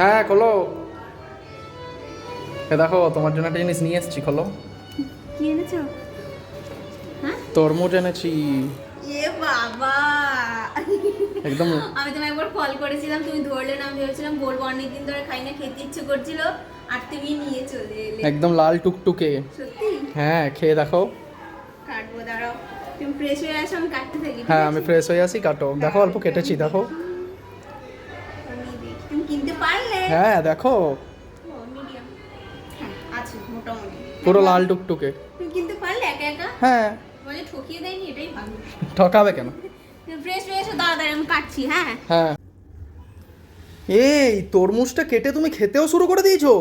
হ্যাঁ খোলো। এ দেখো তোমার জন্য একটা জিনিস নিয়ে এসেছি, খোলো। কি এনেছো? হ্যাঁ, তরমুজ এনেছি এ বাবা, একদম। আমি তোমায় একবার কল করেছিলাম, তুমি ধরলে না। আমি ভেবেছিলাম বলবো, অনেকদিন ধরে খাই না, খেতে ইচ্ছে করছিল, আর তুমি নিয়ে চলে এলে। একদম লাল টুকটুকে। সত্যি? হ্যাঁ খেয়ে দেখো। কাটবো, দাঁড়াও। তুমি ফ্রেশ হয়ে আসো, আমি কাটতে থাকি, ঠিক হ্যাঁ আছে? আমি ফ্রেশ হয়ে আসি, কাটো। দেখো অল্প কেটেছি, দেখো। আমি দেখি, তুমি কিনতে পারলে? হ্যাঁ দেখো, ও, মিডিয়াম। হ্যাঁ, আছে মোটামুটি। পুরো লাল টুকটুকে। তুমি কিনতে পারলে একা একা? হ্যাঁ। বলে ঠকিয়ে দেয়নি, এটাই ভালো। ঠকাবে কেন? তুমি ফ্রেশ হয়ে এসো, দাঁড়াও, আমি কাটছি। হ্যাঁ, হ্যাঁ। এই তরমুজটা কেটে তুমি খেতেও শুরু করে দিয়েছো?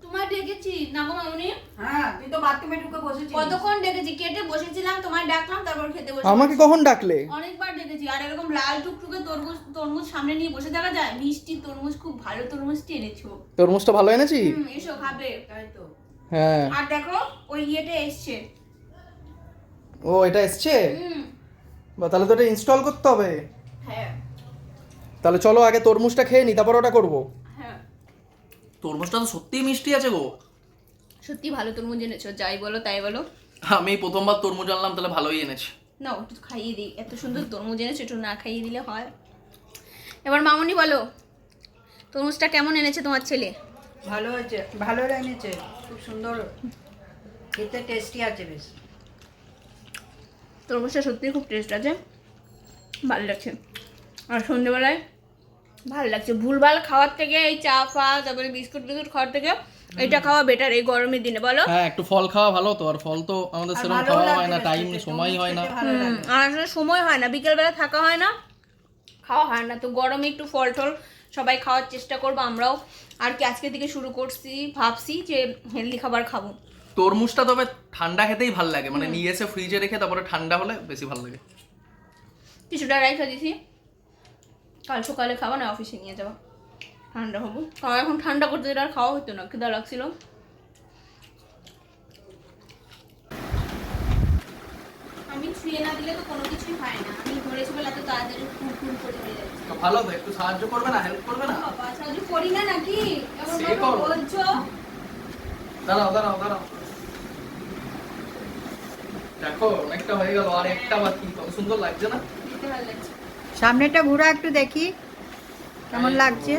তোমায় ডেকেছি না গো মামনি? হ্যাঁ, তুই তো বাথরুমে ঢুকে বসেছিস। কতক্ষণ ডেকেছি, কেটে বসেছিলাম, তোমায় ডাকলাম, তারপর খেতে বসে। আমাকে কখন ডাকলে? অনেকবার ডেকেছি। আর এরকম লাল টুকটুকে তরমুজ তরমুজ সামনে নিয়ে বসে থাকা যায়? মিষ্টি তরমুজ, খুব ভালো তরমুজটি এনেছো। তরমুজটা ভালো এনেছি? এসো খাবে। তাই তো। হ্যাঁ। আর দেখো, ওই ইয়েটা এসছে। ও এটা এসছে? হুম, বা তাহলে তো এটা ইনস্টল করতে হবে। হ্যাঁ তাহলে চলো আগে তরমুজটা খেয়ে নি, তারপর ওটা করবো। হ্যাঁ, তরমুজটা তো সত্যিই মিষ্টি আছে গো। সত্যি ভালো তরমুজ এনেছো, যাই বলো তাই বলো। আমি প্রথমবার তরমুজ আনলাম, তাহলে ভালোই এনেছি। না, একটু খাইয়ে দিই, এত সুন্দর তরমুজ এনেছো, একটু না খাইয়ে দিলে হয়? এবার মামনি বলো, তরমুজটা কেমন এনেছে তোমার ছেলে? ভালো হয়েছে, ভালো এনেছে, খুব সুন্দর, খেতে টেস্টি আছে বেশ। তরমুজটা সত্যিই খুব টেস্ট আছে, ভালো লাগছে। আর সন্ধ্যেবেলায় ভালো লাগছে, ভুলভাল খাওয়ার থেকে, এই চা ফা তারপরে বিস্কুট বিস্কুট খাওয়ার থেকে এটা খাওয়া বেটার এই গরমের দিনে, বলো? হ্যাঁ একটু ফল খাওয়া ভালো তো, আর ফল তো আমাদের আর সেরকম ভালোও খাওয়া লাগছে হয় না, বেশ টাইম খেতে, সময় হয় না। খেতে ভালো লাগে। আর আসলে সময় হয় না, বিকেলবেলা থাকা হয় না, খাওয়া হয় না, তো গরমে একটু ফল টল সবাই খাওয়ার চেষ্টা করবো, আমরাও আর কি আজকে থেকে শুরু করছি, ভাবছি যে হেলদি খাবার খাবো। তরমুজটা তবে ঠান্ডা খেতেই ভালো লাগে, মানে নিয়ে এসে ফ্রিজে রেখে তারপরে ঠান্ডা হলে বেশি ভালো লাগে। কিছুটা রাইখা দিছি, কাল সকালে খাবো না, অফিসে নিয়ে যাবো, ঠান্ডা হবো। কারণ এখন ঠান্ডা করতে যেটা আর খাওয়া হতো না, খিদা লাগছিল। আমি ছুঁয়ে না দিলে তো কোনো কিছুই হয় না, আমি ধরেছি বলে এত তাড়াতাড়ি ফুল করে হয়ে যাচ্ছে। তো ভালো তো, একটু সাহায্য করবে না, হেল্প করবে না? বাবা, সাহায্য করি না নাকি? এমন সে ভাবে করো। বলছো। দাঁড়াও দাঁড়াও দাঁড়াও, দেখো অনেকটা হয়ে গেল, আর একটা বাকি, কত সুন্দর লাগছে না? দেখতে ভালো লাগছে। সামনেটা ঘোরা একটু দেখি কেমন লাগছে।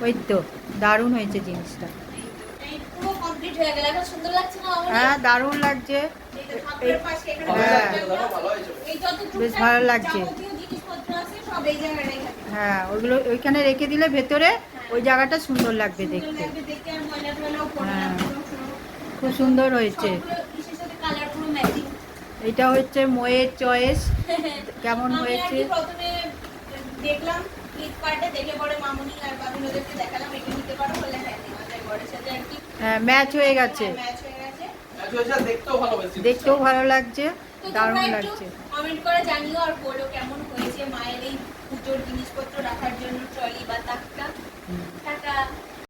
ওই তো, দারুণ হয়েছে জিনিসটা। এই পুরো কমপ্লিট হয়ে গেল, এখন সুন্দর লাগছে না আমার? হ্যাঁ, দারুণ লাগছে। এই তো ঠাকুরের পাশে এখানে ভালো হ্যাঁ। লাগছে তো, দেখো ভালো হয়েছে। এই যতটুকু বেশ ভালো লাগছে। যাবতীয় জিনিসপত্র আছে সব এই জায়গায় রেখে দিই। হ্যাঁ, ওইগুলো ওইখানে রেখে দিলে ভেতরে ওই জায়গাটা সুন্দর লাগবে সুন্দর দেখতে। লাগবে দেখতে, আর ময়লা টয়লাও পড়ে না, হ্যাঁ। পুরো সুন্দর। খুব সুন্দর হয়েছে। সবগুলো ইসের সাথে কালার পুরো ম্যাচিং। এটা হচ্ছে মোয়ের চয়েস। কেমন আমি হয়েছে? আর কি প্রথমে দেখলাম ফ্লিপকার্টে, দেখে পরে মামুনি আর বাবিনোদেরকে দেখালাম, এটা নিতে পারো, বলে হ্যাঁ নেওয়া যায়, ঘরের সাথে আর কি হ্যাঁ, ম্যাচ হয়ে গেছে। ম্যাচ হয়ে গেছে। আচ্ছা, দেখতেও ভালো বেশি। দেখতেও ভালো লাগছে, তো দারুণ তোমরা একটু লাগছে। কমেন্ট করে জানিও আর বলো কেমন হয়েছে মায়ের এই পুজোর জিনিসপত্র রাখার জন্য ট্রলি বা তাকটা। টাটা।